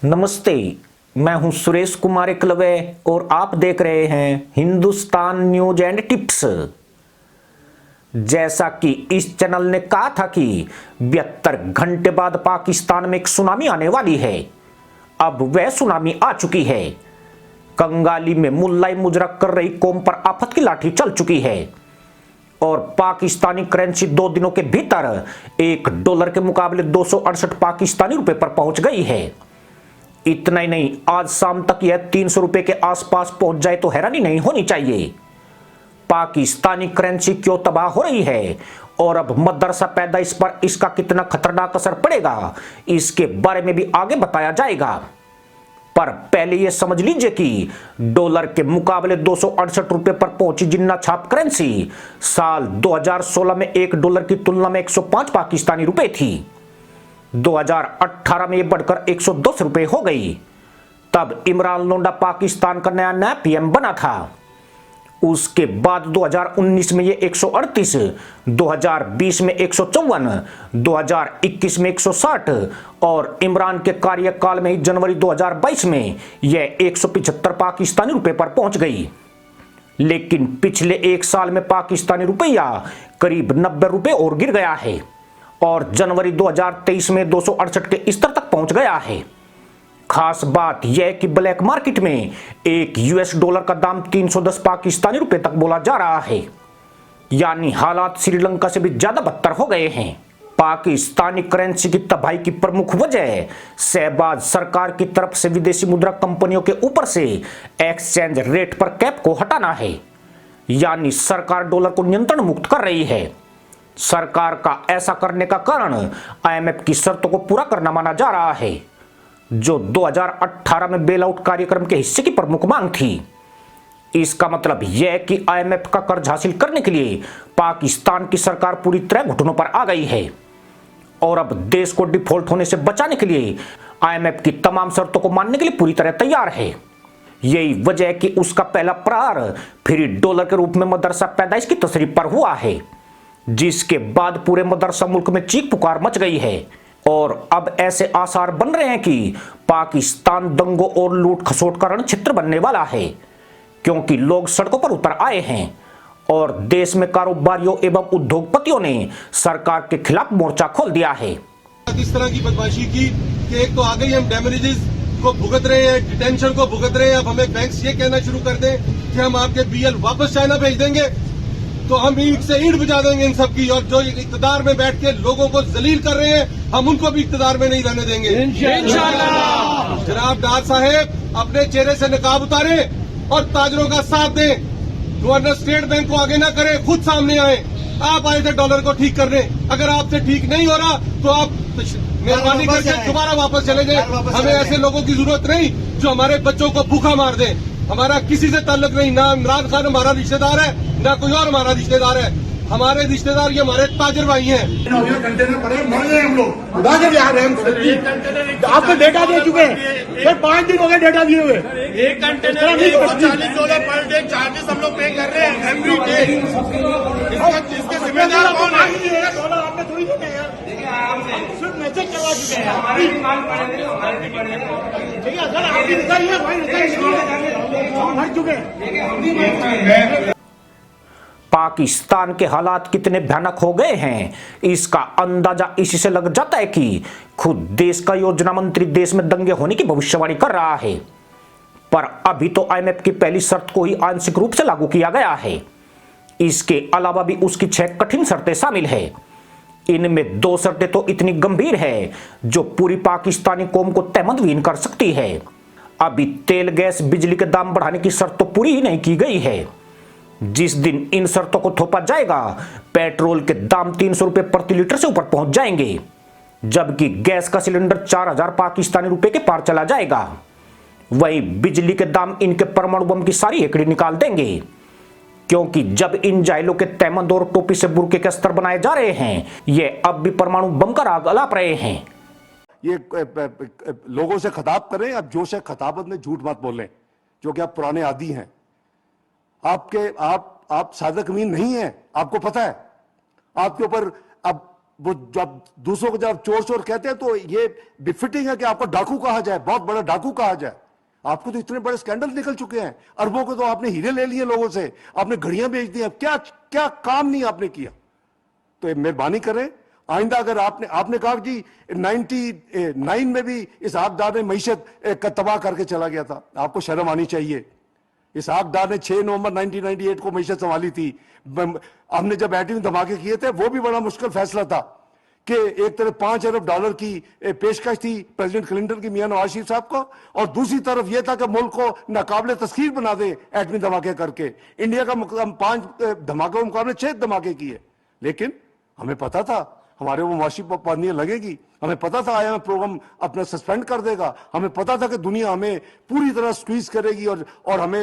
नमस्ते, मैं हूं सुरेश कुमार एकलवे और आप देख रहे हैं हिंदुस्तान न्यूज एंड टिप्स। जैसा कि इस चैनल ने कहा था कि 72 घंटे बाद पाकिस्तान में एक सुनामी आने वाली है, अब वह सुनामी आ चुकी है। कंगाली में मुल्लाई मुजरक कर रही कौम पर आफत की लाठी चल चुकी है और पाकिस्तानी करेंसी 2 दिनों के भीतर $1 के मुकाबले 268 पाकिस्तानी रुपए पर पहुंच गई है। इतना ही नहीं, आज शाम तक यह 300 रुपए के आसपास पहुंच जाए तो हैरानी नहीं होनी चाहिए। पाकिस्तानी करेंसी क्यों तबाह हो रही है और अब मदरसा पैदाइश पर इसका कितना खतरनाक असर पड़ेगा, इसके बारे में भी आगे बताया जाएगा। पर पहले यह समझ लीजिए कि डॉलर के मुकाबले 268 रुपए पर पहुंची जिन्ना छाप करेंसी साल 2016 में $1 की तुलना में 105 पाकिस्तानी रुपए थी। 2018 में यह बढ़कर 110 रुपए हो गई। तब इमरान लोंडा पाकिस्तान का नया पीएम बना था। उसके बाद 2019 में ये 138, 2020 में 154, 2021 में 160 और इमरान के कार्यकाल में ही जनवरी 2022 में यह 175 पाकिस्तानी रुपए पर पहुंच गई। लेकिन पिछले एक साल में पाकिस्तानी रुपया करीब 90 रुपए और गिर गया है और जनवरी 2023 में 268 के स्तर तक पहुंच गया है। खास बात यह कि ब्लैक मार्केट में एक $1 का दाम 310 पाकिस्तानी रुपए तक बोला जा रहा है। यानी हालात श्रीलंका से भी ज्यादा बदतर हो गए हैं। पाकिस्तानी करेंसी की तबाही की प्रमुख वजह शहबाज सरकार की तरफ से विदेशी मुद्रा कंपनियों के ऊपर से एक्सचेंज रेट पर कैप को हटाना है। यानी सरकार डॉलर को नियंत्रण मुक्त कर रही है। सरकार का ऐसा करने का कारण आईएमएफ की शर्तों को पूरा करना माना जा रहा है, जो 2018 में बेल आउट कार्यक्रम के हिस्से की प्रमुख मांग थी। इसका मतलब यह है कि आईएमएफ का कर्ज हासिल करने के लिए पाकिस्तान की सरकार पूरी तरह घुटनों पर आ गई है और अब देश को डिफॉल्ट होने से बचाने के लिए आईएमएफ की तमाम शर्तों को मानने के लिए पूरी तरह तैयार है। यही वजह है कि उसका पहला प्रहार फ्री डॉलर के रूप में मदरसा पैदाइश की तशरीफ पर हुआ है, जिसके बाद पूरे मदरसा मुल्क में चीख पुकार मच गई है और अब ऐसे आसार बन रहे हैं कि पाकिस्तान दंगों और लूट खसोट का रणक्षेत्र बनने वाला है, क्योंकि लोग सड़कों पर उतर आए हैं और देश में कारोबारियों एवं उद्योगपतियों ने सरकार के खिलाफ मोर्चा खोल दिया है। इस तरह की बदमाशी की कि एक तो आगे ही हम डैमेजेस को भुगत रहे हैं, डिटेंशन को भुगत रहे हैं। अब हमें बैंक्स ये कहना शुरू कर दें कि हम आपके बीएल वापस चाइना भेज देंगे, तो हम ईंट से ईंट बजा देंगे इन सब की। और जो इक्तदार में बैठ के लोगों को जलील कर रहे हैं, हम उनको भी इक्तदार में नहीं रहने देंगे इंशाअल्लाह। जनाब डार साहेब अपने चेहरे से नकाब उतारे और ताजरों का साथ दें। गवर्नर स्टेट बैंक को आगे ना करे, खुद सामने आए। आप आए थे डॉलर को ठीक करने, अगर आपसे ठीक नहीं हो रहा तो आप मेहरबानी करके दोबारा वापस चले जाए। हमें ऐसे लोगों की जरूरत नहीं जो हमारे बच्चों को भूखा मार दे। हमारा किसी से ताल्लुक नहीं, ना इमरान खान हमारा रिश्तेदार है ना कोई और हमारा रिश्तेदार है। हमारे रिश्तेदार ये हमारे ताजिर भाई हैं। कंटेनर पड़े मर गए हम लोग, उड़ा के बिहार है हम। आपको डेटा दे चुके हैं, फिर 5 दिन हो गए डेटा दिए हुए। एक कंटेनर $40 पर डे चार्जेस हम लोग पे कर रहे हैं एवरी डे। इसके जिम्मेदार कौन है? डॉलर आपने थोड़ी देते हैं, सिर्फ मैसेज करवा चुके हैं। ठीक है सर, आपकी रिसाइए भाई, भर चुके हैं। पाकिस्तान के हालात कितने भयानक हो गए हैं, इसका अंदाजा इसी से लग जाता है कि खुद देश का योजना मंत्री देश में दंगे होने की भविष्यवाणी कर रहा है। पर अभी तो आईएमएफ की पहली शर्त को ही आंशिक रूप से लागू किया गया है। इसके अलावा भी उसकी 6 कठिन शर्तें शामिल है। इनमें 2 शर्तें तो इतनी गंभीर है जो पूरी पाकिस्तानी कौम को तहमतवीन कर सकती है। अभी तेल, गैस, बिजली के दाम बढ़ाने की शर्त तो पूरी ही नहीं की गई है। जिस दिन इन शर्तों को थोपा जाएगा, पेट्रोल के दाम 300 रुपए प्रति लीटर से ऊपर पहुंच जाएंगे, जबकि गैस का सिलेंडर 4000 पाकिस्तानी रुपए के पार चला जाएगा। वहीं बिजली के दाम इनके परमाणु बम की सारी हेकड़ी निकाल देंगे, क्योंकि जब इन जाहिलों के तहमद और टोपी से बुरके के स्तर बनाए जा रहे हैं, ये अब भी परमाणु बम का राग अलाप रहे हैं। ये लोगों से खिताब करें, अब जोश खिताबत में झूठ मत बोलें, जो कि आप पुराने आदी हैं। आप सादिक अमीन नहीं हैं, आपको पता है। आपके ऊपर अब वो जब दूसरों को जब चोर चोर कहते हैं तो ये बिफिटिंग है कि आपको डाकू कहा जाए, बहुत बड़ा डाकू कहा जाए। आपको तो इतने बड़े स्कैंडल निकल चुके हैं, अरबों के तो आपने हीरे ले लिए लोगों से, आपने घड़ियां बेच दी, क्या क्या काम नहीं आपने किया। तो ये मेहरबानी करें आइंदा, अगर आपने कहा कि 99 में भी इसहाक डार ने मईशत का तबाह करके चला गया था, आपको शर्म आनी चाहिए। इसहाक डार ने 6 नवंबर 1998 को मईशत संभाली थी। हमने जब एटमी धमाके किए थे वो भी बड़ा मुश्किल फैसला था कि एक तरफ $5 अरब की पेशकश थी प्रेसिडेंट क्लिंटन की मियां नवाज शरीफ साहब को, और दूसरी तरफ यह था कि मुल्क को नाकाबिले तस्खीर बना दे एटमी धमाके करके। इंडिया का 5 धमाके के मुकाबले 6 धमाके किए, लेकिन हमें पता था हमारे वो मुआशी पाबंदियां लगेगी, हमें पता था IMF प्रोग्राम अपना सस्पेंड कर देगा, हमें पता था कि दुनिया हमें पूरी तरह स्क्वीज करेगी और हमें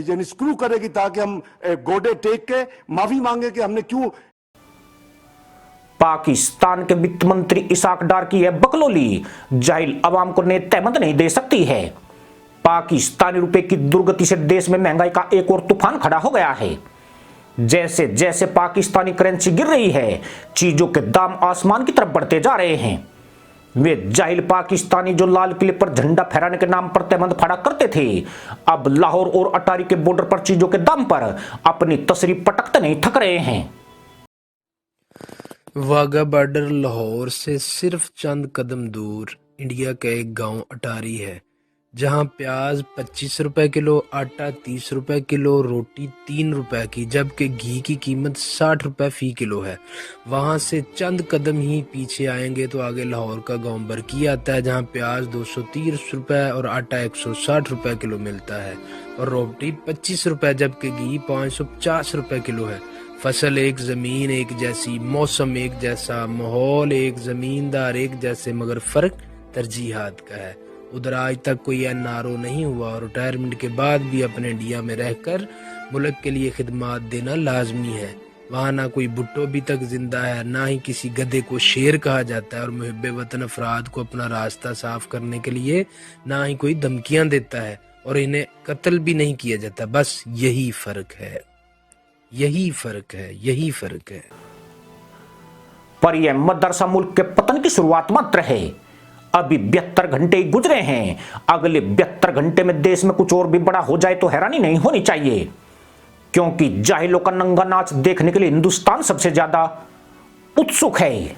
यानी स्क्रू करेगी ताकि हम गोडे टेक के माफी मांगे कि हमने क्यों। पाकिस्तान के वित्त मंत्री इसहाक डार की यह बकलोली जाहिल अवाम को नेतमंद नहीं दे सकती है। पाकिस्तानी रुपए की दुर्गति से देश में महंगाई का एक और तूफान खड़ा हो गया है। जैसे जैसे पाकिस्तानी करेंसी गिर रही है, चीजों के दाम आसमान की तरफ बढ़ते जा रहे हैं। वे जाहिल पाकिस्तानी जो लाल किले पर झंडा फहराने के नाम पर तहमंद फाड़ा करते थे, अब लाहौर और अटारी के बॉर्डर पर चीजों के दाम पर अपनी तस्रीफ पटकते नहीं थक रहे हैं। वाघा बॉर्डर लाहौर से सिर्फ चंद कदम दूर इंडिया का एक गांव अटारी है, जहां प्याज 25 रुपए किलो, आटा 30 रुपए किलो, रोटी 3 रुपए की, जबकि घी की कीमत 60 रुपए फी किलो है। वहां से चंद कदम ही पीछे आएंगे तो आगे लाहौर का गांव बरकी आता है, जहां प्याज 230 रुपए और आटा 160 रुपए किलो मिलता है और रोटी 25 रुपए, जबकि घी 550 रुपए किलो है। फसल एक, जमीन एक जैसी, मौसम एक जैसा, माहौल एक, जमींदार एक जैसे, मगर फर्क तरजीहात का है। उधर आज तक कोई NRO नहीं हुआ और रिटायरमेंट के बाद भी अपने इंडिया में रहकर मुल्क के लिए खिदमात देना लाजमी है। वहाँ ना कोई भुट्टो भी तक जिंदा है, ना ही किसी गधे को शेर कहा जाता है और मुहिब्बे वतन अफराद को अपना रास्ता साफ करने के लिए ना ही कोई धमकियां देता है और इन्हें कत्ल भी नहीं किया जाता। बस यही फर्क है, यही फर्क है, यही फर्क है। पर यह मदरसा मुल्क के पतन की शुरुआत मात्र है। अभी 72 घंटे ही गुजरे हैं। अगले 72 घंटे में देश में कुछ और भी बड़ा हो जाए तो हैरानी नहीं होनी चाहिए, क्योंकि जाहिलों का नंगा नाच देखने के लिए हिंदुस्तान सबसे ज्यादा उत्सुक है।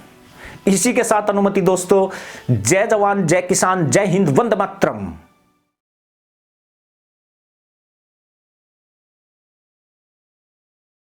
इसी के साथ अनुमति दोस्तों, जय जवान, जय किसान, जय हिंद, वंदे मातरम।